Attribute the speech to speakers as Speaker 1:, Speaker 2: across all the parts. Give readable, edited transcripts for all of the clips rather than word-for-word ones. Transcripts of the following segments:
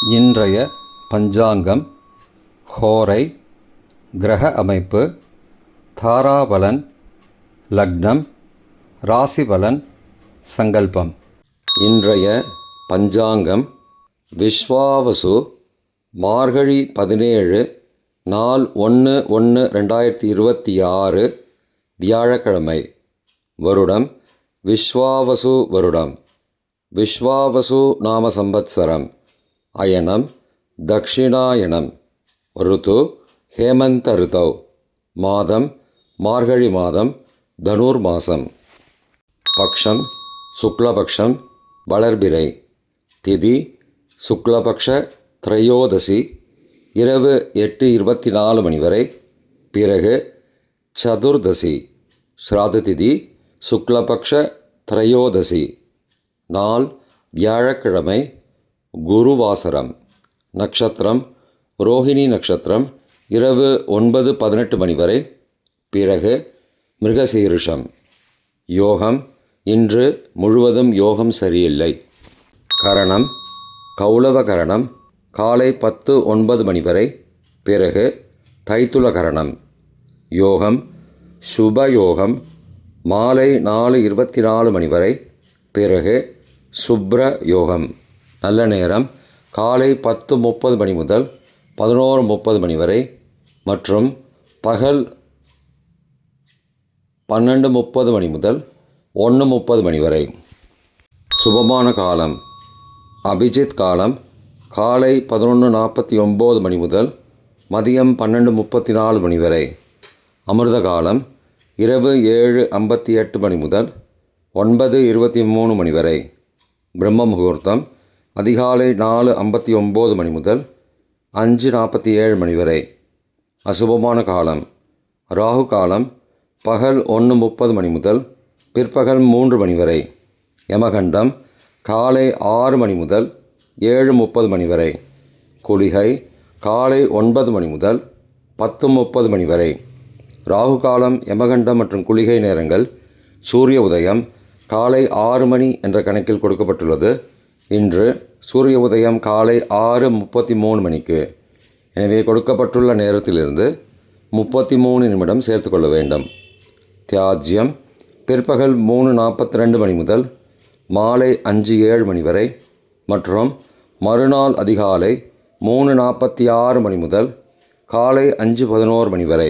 Speaker 1: இன்றைய பஞ்சாங்கம், ஹோரை, கிரக அமைப்பு, தாராபலன், லக்னம், ராசிபலன், சங்கல்பம். இன்றைய பஞ்சாங்கம் விஸ்வாவசு, மார்கழி 17, நாள் 1/1/2026, வியாழக்கிழமை. வருடம் விஸ்வாவசு வருடம். விஸ்வாவசு நாம சம்பத்சரம். அயனம் தக்ஷிணாயனம். ருத்து ஹேமந்த ருதௌ. மாதம் மார்கழி மாதம், தனுர் மாதம். பக்ஷம் சுக்லபக்ஷம், வளர்பிறை. திதி சுக்லபக்ஷ திரையோதசி, இரவு 8:24 மணி வரை. பிறகு சதுர்தசி. ஸ்ராத திதி சுக்லபக்ஷ திரையோதசி. நாள் வியாழக்கிழமை. குருவாசரம். நட்சத்திரம் ரோஹிணி நட்சத்திரம், இரவு 9:18 மணி வரை. பிறகு மிருகசீரிஷம். யோகம் இன்று முழுவதும் யோகம் சரியில்லை. கரணம் கௌளவ கரணம், காலை 10:09 மணி வரை. பிறகு தைத்துல கரணம். யோகம் சுபயோகம், மாலை 4:24 மணி வரை. பிறகு சுப்ர யோகம். நல்ல நேரம் காலை 10:30 மணி முதல் 11:30 மணி வரை மற்றும் பகல் 12:30 மணி முதல் 1:30 மணி வரை. சுபமான காலம் அபிஜித் காலம் காலை 11:49 மணி முதல் மதியம் 12:34 மணி வரை. அமிர்த காலம் இரவு 7:58 மணி முதல் 9:23 மணி வரை. பிரம்ம முகூர்த்தம் அதிகாலை 4:59 மணி முதல் 5:47 மணி வரை. அசுபமான காலம் ராகு காலம் பகல் 1:30 மணி முதல் பிற்பகல் 3 மணி வரை. யமகண்டம் காலை 6 மணி முதல் 7:30 மணி வரை. குளிகை காலை 9 மணி முதல் 10:30 மணி வரை. ராகு காலம், யமகண்டம் மற்றும் குளிகை நேரங்கள். சூரிய உதயம் காலை 6 மணி என்ற கணக்கில் கொடுக்கப்பட்டுள்ளது. இன்று சூரிய உதயம் காலை 6:33 மணிக்கு. எனவே கொடுக்கப்பட்டுள்ள நேரத்திலிருந்து 33 நிமிடம் சேர்த்துக்கொள்ள வேண்டும். தியாஜ்யம் பிற்பகல் 3:42 மணி முதல் மாலை 5:07 மணி வரை மற்றும் மறுநாள் அதிகாலை 3:46 மணி முதல் காலை 5:11 மணி வரை.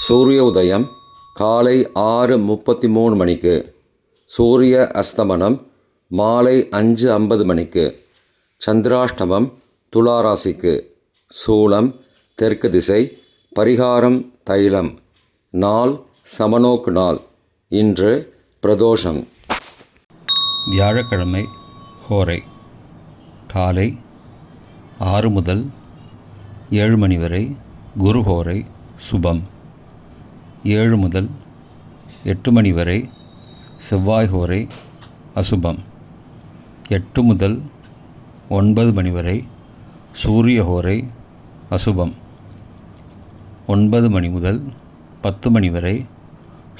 Speaker 1: சூரிய உதயம் காலை 6:33 மணிக்கு. சூரிய அஸ்தமனம் மாலை 5:50 மணிக்கு. சந்திராஷ்டமம் துளாராசிக்கு. சூலம் தெற்கு திசை. பரிகாரம் தைலம். நாள் சமநோக்கு நாள். இன்று பிரதோஷம். வியாழக்கிழமை. ஹோரை காலை 6 முதல் 7 மணி வரை குரு ஹோரை சுபம். 7 முதல் 8 மணி வரை செவ்வாய் ஹோரை அசுபம். 8 முதல் 9 மணி வரை சூரிய ஹோரை அசுபம். 9 மணி முதல் 10 மணி வரை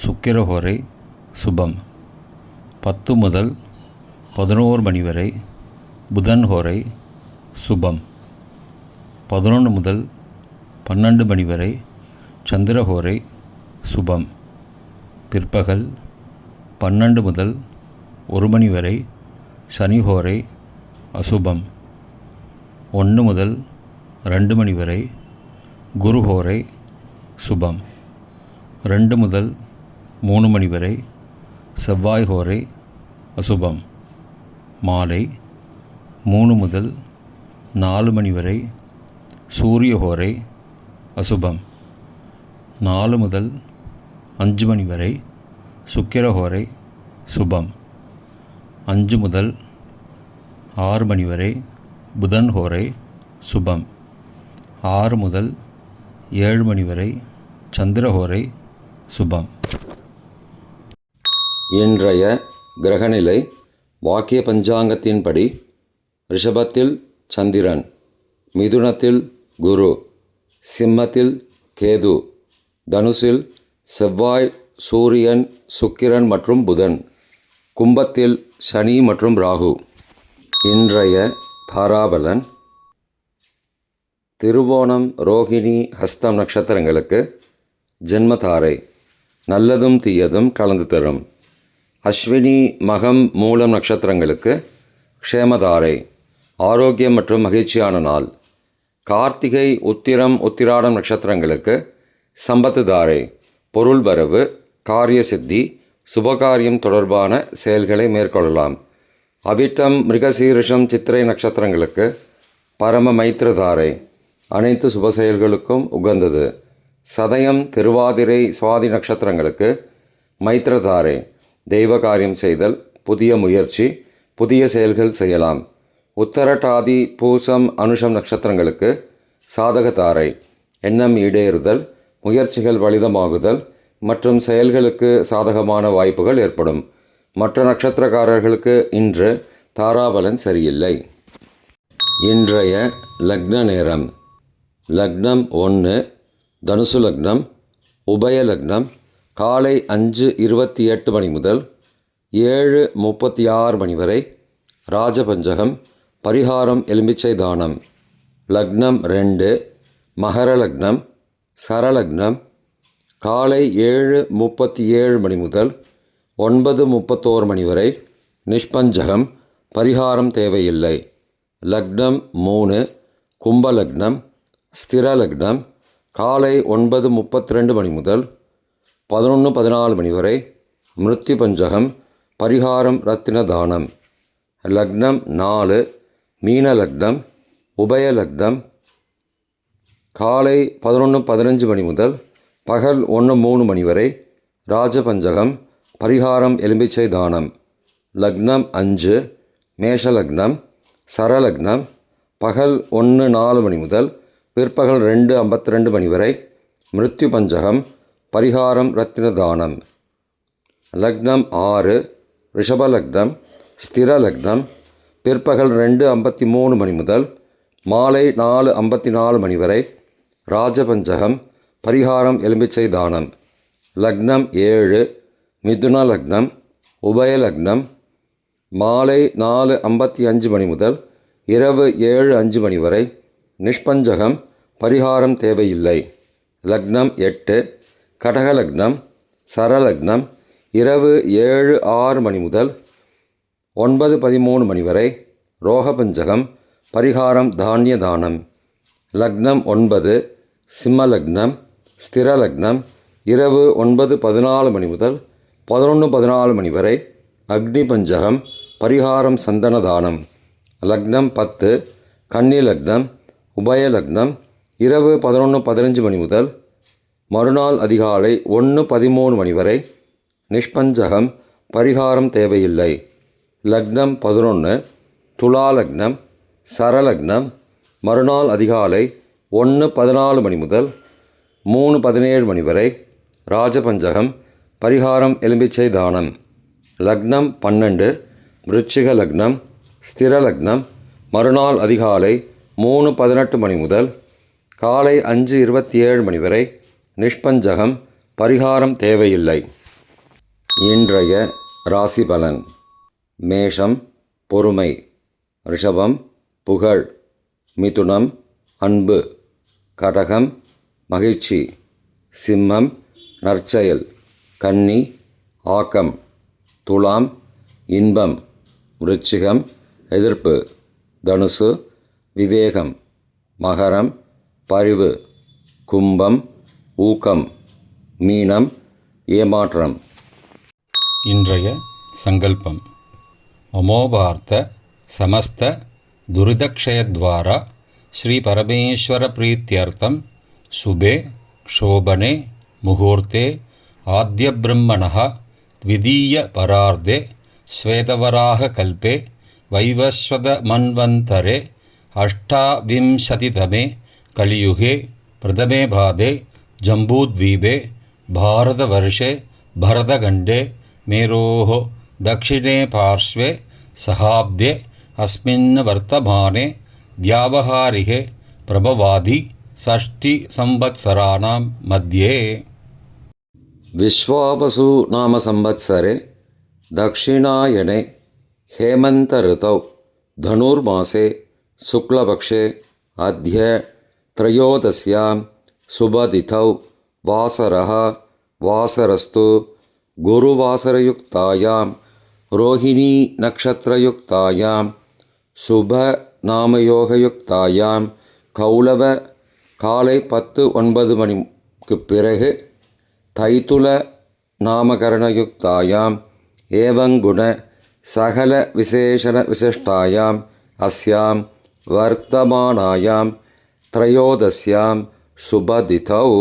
Speaker 1: சுக்கிர ஹோரை சுபம். 10 முதல் 11 மணி வரை புதன் ஹோரை சுபம். 11 முதல் 12 மணி வரை சந்திர ஹோரை சுபம். பிற்பகல் 12 முதல் 1 மணி வரை சனி ஹோரை அசுபம். 1 முதல் 2 மணி வரை குரு ஹோரை சுபம். 2 முதல் 3 மணி வரை செவ்வாய் ஹோரை அசுபம். மாலை 3 முதல் 4 மணி வரை சூரிய ஹோரை அசுபம். 4 முதல் 5 மணி வரை சுக்கிர ஹோரை சுபம். 5 முதல் 6 மணி வரை புதன் ஹோரை சுபம். 6 முதல் 7 மணி வரை சந்திர ஹோரை சுபம். இன்றைய கிரகநிலை வாக்கிய பஞ்சாங்கத்தின்படி ரிஷபத்தில் சந்திரன், மிதுனத்தில் குரு, சிம்மத்தில் கேது, தனுசில் செவ்வாய், சூரியன், சுக்கிரன் மற்றும் புதன், கும்பத்தில் சனி மற்றும் ராகு. இன்றைய தாராபலன். திருவோணம், ரோகிணி, ஹஸ்தம் நட்சத்திரங்களுக்கு ஜென்மதாரை, நல்லதும் தீயதும் கலந்து தரும். அஸ்வினி, மகம், மூலம் நட்சத்திரங்களுக்கு க்ஷேமதாரை, ஆரோக்கியம் மற்றும் மகிழ்ச்சியான நாள். கார்த்திகை, உத்திரம், உத்திராடம் நட்சத்திரங்களுக்கு சம்பத்து தாரை, பொருள் வரவு, காரிய சித்தி, சுபகாரியம் தொடர்பான செயல்களை மேற்கொள்ளலாம். அவிட்டம், மிருகசீரிஷம், சித்திரை நட்சத்திரங்களுக்கு பரம மைத்திரதாரை, அனைத்து சுப செயல்களுக்கும் உகந்தது. சதயம், திருவாதிரை, சுவாதி நட்சத்திரங்களுக்கு மைத்திரதாரை, தெய்வ காரியம் செய்தல், புதிய முயற்சி, புதிய செயல்கள் செய்யலாம். உத்தரட்டாதி, பூசம், அனுஷம் நட்சத்திரங்களுக்கு சாதகதாரை, எண்ணம் ஈடேறுதல், முயற்சிகள் பலிதமாகுதல் மற்றும் செயல்களுக்கு சாதகமான வாய்ப்புகள் ஏற்படும். மற்ற நட்சத்திரக்காரர்களுக்கு இன்று தாராபலன் சரியில்லை. இன்றைய லக்ன நேரம். லக்னம் 1 தனுசு லக்னம். உபய லக்னம் காலை 5:28 மணி முதல் 7:36 மணி வரை. ராஜபஞ்சகம். பரிகாரம் எலுமிச்சை தானம். லக்னம் 2 மகர லக்னம். சரலக்னம் காலை 7:37 மணி முதல் 9:31 மணி வரை. நிஷ்பஞ்சகம். பரிகாரம் தேவையில்லை. லக்னம் 3 கும்பலக்னம். ஸ்திர லக்னம் காலை 9:32 மணி முதல் 11:14 மணி வரை. மிருத்யு பஞ்சகம். பரிகாரம் ரத்தின தானம். லக்னம் 4 மீன லக்னம். உபய லக்னம் காலை 11:15 மணி முதல் பகல் 1:03 மணி வரை. ராஜபஞ்சகம். பரிகாரம் எலும்பிச்சை தானம். லக்னம் 5 மேஷ லக்னம். சரலக்னம் பகல் 1:04 மணி முதல் பிற்பகல் 2:52 மணி வரை. மிருத்யு பஞ்சகம். பரிகாரம் ரத்தின தானம். லக்னம் 6 ரிஷப லக்னம். ஸ்திர லக்னம் பிற்பகல் 2:53 மணி முதல் மாலை 4:54 மணி வரை. ராஜபஞ்சகம். பரிகாரம் எலும்பிச்சை தானம். லக்னம் 7 மிதுன லக்னம். உபய லக்னம் மாலை 4:55 மணி முதல் இரவு 7:05 மணி வரை. நிஷ்பஞ்சகம். பரிகாரம் தேவையில்லை. லக்னம் 8 கடக லக்னம். சரலக்னம் இரவு 7:06 மணி முதல் 9:13 மணி வரை. ரோகபஞ்சகம். பரிகாரம் தானிய தானம். லக்னம் 9 சிம்ம லக்னம். ஸ்திர லக்னம் இரவு 9:14 மணி முதல் 11:14 மணி வரை. அக்னி பஞ்சகம். பரிகாரம் சந்தன தானம். லக்னம் 10 கன்னி லக்னம். உபய லக்னம் இரவு 11:15 மணி முதல் மறுநாள் அதிகாலை 1:13 மணி வரை. நிஷ்பஞ்சகம். பரிகாரம் தேவையில்லை. லக்னம் 11 துலா லக்னம். சரலக்னம் மறுநாள் அதிகாலை 1:14 மணி முதல் 3:17 மணி வரை. ராஜபஞ்சகம். பரிகாரம் எலும்பிச்சை தானம். லக்னம் 12 விருச்சிக லக்னம். ஸ்திர லக்னம் மறுநாள் அதிகாலை 3:18 மணி முதல் காலை 5:27 மணி வரை. நிஷ்பஞ்சகம். பரிகாரம் தேவையில்லை. இன்றைய ராசி பலன். மேஷம் பொறுமை. ரிஷபம் புகழ். மிதுனம் அன்பு. கடகம் மகிழ்ச்சி. சிம்மம் நற்செயல். கன்னி ஆக்கம். துலாம் இன்பம். விருச்சிகம் எதிர்ப்பு. தனுசு விவேகம். மகரம் பரிவு. கும்பம் ஊக்கம். மீனம் ஏமாற்றம்.
Speaker 2: இன்றைய சங்கல்பம். மமோபார்த்த சமஸ்த துரிதக்ஷயத்வாரா ஸ்ரீ பரமேஸ்வர பிரீத்யர்த்தம் சுபே க்ஷோபனே முகூர்த்தே ஆத்ய பிரம்மணः த்விதீய பரார்த்தே ஸ்வேதவராக கல்பே வைவஸ்வத மன்வந்தரே அஷ்டாவிம்சதிதமே கலியுகே பிரதமே பாதே ஜம்பூத்வீபே பாரதவர்ஷே பரதகண்டே மேரோः दक्षिणे पार्श्वे सहाब्दे अस्मिन् वर्तमाने व्यावहारिके प्रभवादि षष्टिसंवत्सराणां मध्ये.
Speaker 1: विश्वावसु नाम संवत्सरे दक्षिणायने हेमन्तऋतौ धनुर्मासे शुक्लपक्षे अद्य त्रयोदश्यां शुभतिथौ वासरः वासरस्तु गुरुवासरयुक्तायां रोहिणी नक्षत्रयुक्तायां शुभनामयोगयुक्तायां கௌளவ காலை 10:09 மணிக்கு பிறகு தைத்துல நாமகரணயுக்தாயாம் ஏவங்குண சகல விசேஷண விசிஷ்டாயாம் அஸ்யாம் வர்த்தமானாயாம் த்ரயோதஸ்யாம் சுபதிதௌ